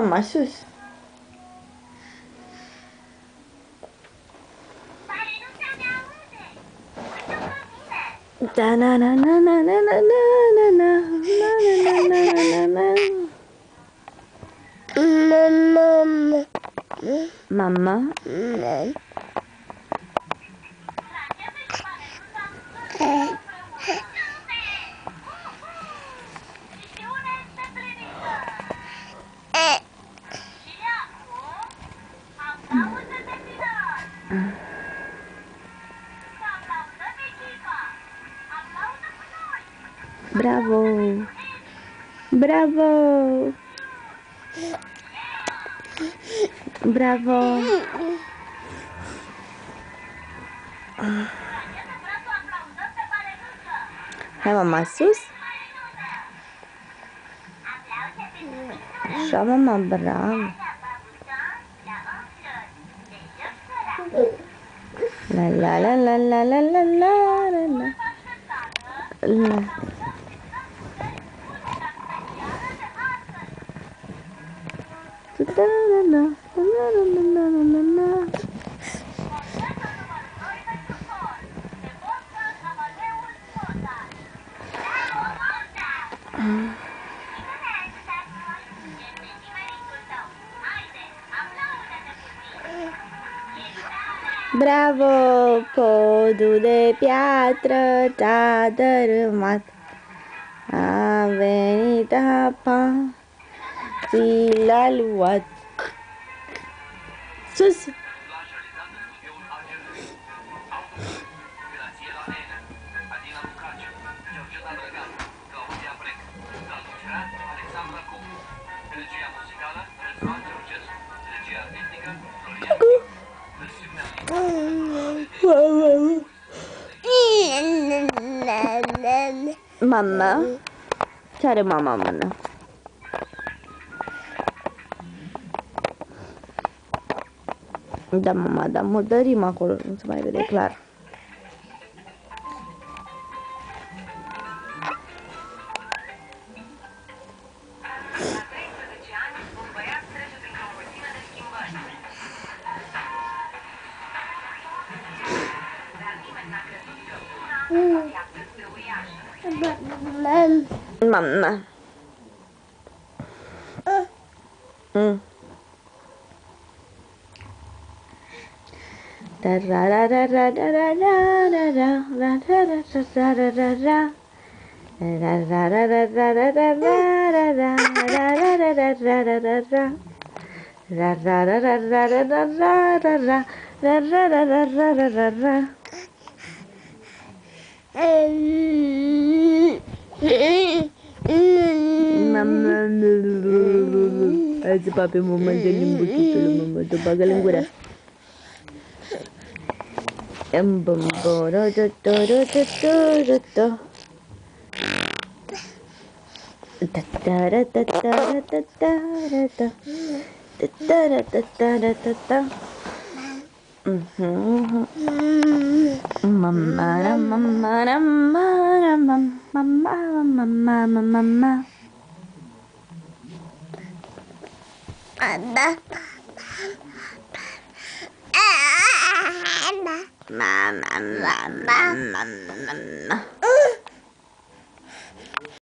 mama, sus. Da na na na na na na na na na na na Mama. Bravo! Bravo! Bravo! Hai, mama, sus! Așa, mama, bravo! La la la la la la la la la la. Bravo, podul de piatră t-a dărâmat. A venit apa, ți l-a luat. Sus! Mama? Ce are mama în mână? Da, mama, dar murdărim acolo, nu se mai vede clar. Mama. Hai să pape mama de limbuchitul, mama, tu bagă-l în gură. Mama. Mama.